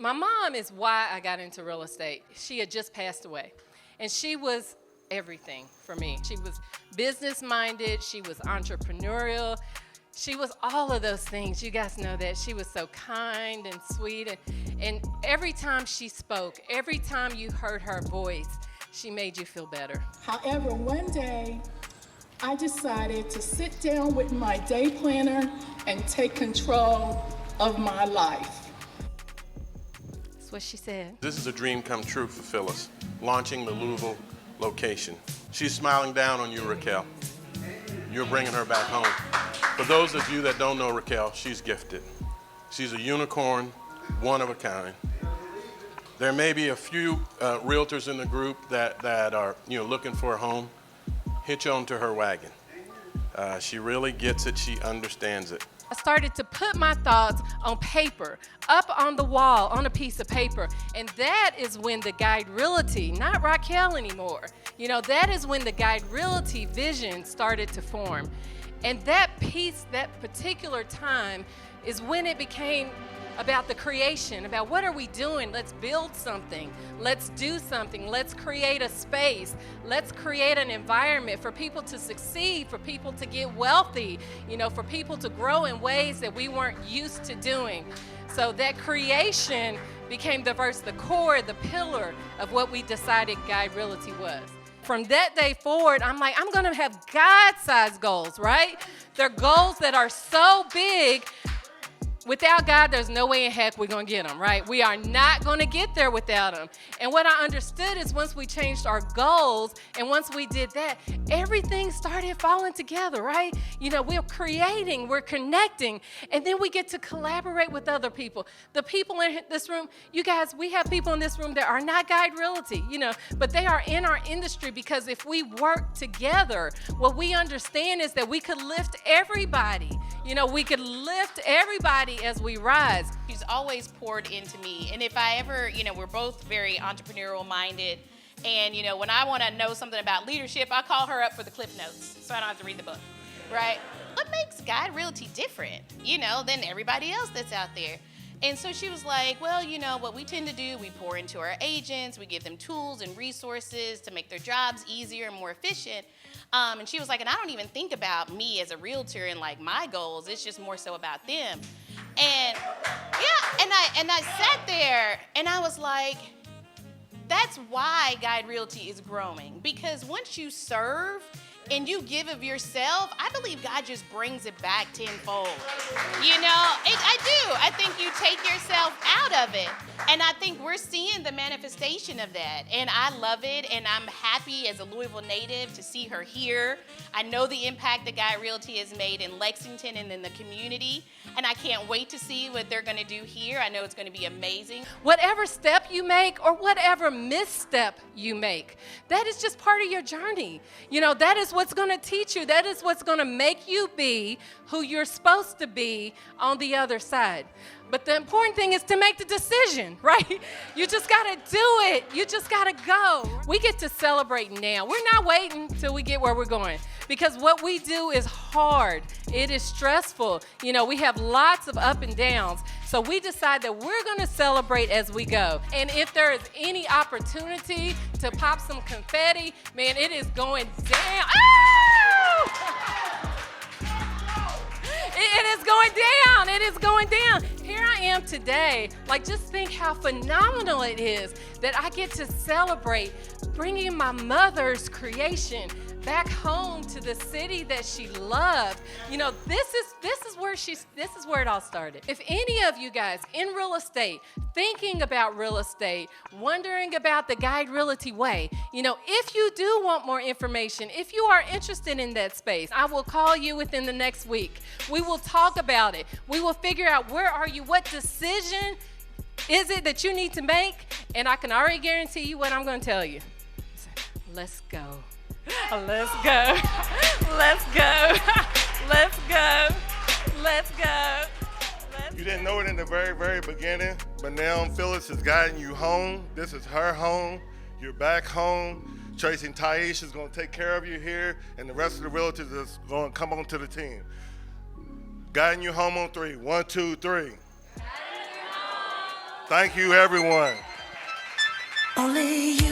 My mom is why I got into real estate. She had just passed away, and she was everything for me. She was business-minded. She was entrepreneurial. She was all of those things. You guys know that. She was so kind and sweet, and every time she spoke, every time you heard her voice, she made you feel better. However, one day, I decided to sit down with my day planner and take control of my life. That's what she said. This is a dream come true for Phyllis, launching the Louisville location. She's smiling down on you, Raquel. You're bringing her back home. For those of you that don't know Raquel, she's gifted. She's a unicorn, one of a kind. There may be a few realtors in the group that are looking for a home. Hitch on to her wagon. She really gets it. She understands it. I started to put my thoughts on paper, up on the wall, on a piece of paper. And that is when the Guide Realty, not Raquel anymore, that is when the Guide Realty vision started to form. And that piece, that particular time, is when it became about the creation, about what are we doing? Let's build something. Let's do something. Let's create a space. Let's create an environment for people to succeed, for people to get wealthy, for people to grow in ways that we weren't used to doing. So that creation became the core, the pillar of what we decided Guide Realty was. From that day forward, I'm like, I'm gonna have God-sized goals, right? They're goals that are so big. Without God, there's no way in heck we're going to get them, right? We are not going to get there without him. And what I understood is once we changed our goals and once we did that, everything started falling together, right? We're creating, we're connecting, and then we get to collaborate with other people. The people in this room, you guys, we have people in this room that are not Guide Realty, but they are in our industry because if we work together, what we understand is that we could lift everybody. We could lift everybody as we rise. She's always poured into me. And if I ever, we're both very entrepreneurial minded. And, when I want to know something about leadership, I call her up for the Cliff Notes so I don't have to read the book, right? What makes Guide Realty different, than everybody else that's out there? And so she was like, well, what we tend to do, we pour into our agents, we give them tools and resources to make their jobs easier and more efficient. And she was like, and I don't even think about me as a realtor and like my goals. It's just more so about them. And yeah, and I sat there and I was like, that's why Guide Realty is growing. Because once you serve and you give of yourself, I believe God just brings it back tenfold. I do. I think you take yourself out of it. And I think we're seeing the manifestation of that. And I love it. And I'm happy as a Louisville native to see her here. I know the impact that Guide Realty has made in Lexington and in the community. And I can't wait to see what they're going to do here. I know it's going to be amazing. Whatever step you make or whatever misstep you make, that is just part of your journey. That is what's going to teach you. That is what's going to make you be who you're supposed to be on the other side. But the important thing is to make the decision, right? You just got to do it. You just got to go. We get to celebrate now. We're not waiting till we get where we're going because what we do is hard. It is stressful. We have lots of up and downs. So we decide that we're going to celebrate as we go. And if there is any opportunity to pop some confetti, man, it is going down. Oh! It is going down. It is going down. Here I am today. Just think how phenomenal it is that I get to celebrate bringing my mother's creation back home to the city that she loved. This is where it all started. If any of you guys in real estate, thinking about real estate, wondering about the Guide Realty way, if you do want more information, if you are interested in that space, I will call you within the next week. We will talk about it. We will figure out where are you, what decision is it that you need to make, and I can already guarantee you what I'm going to tell you. Let's go. Let's go. Let's go. Let's go. Let's go. You didn't know it in the very, very beginning, but now Phyllis is guiding you home. This is her home. You're back home. Tracy and Taisha is going to take care of you here, and the rest of the realtors is going to come on to the team. Guiding you home on 3. 1, 2, 3. Thank you, everyone. Only you.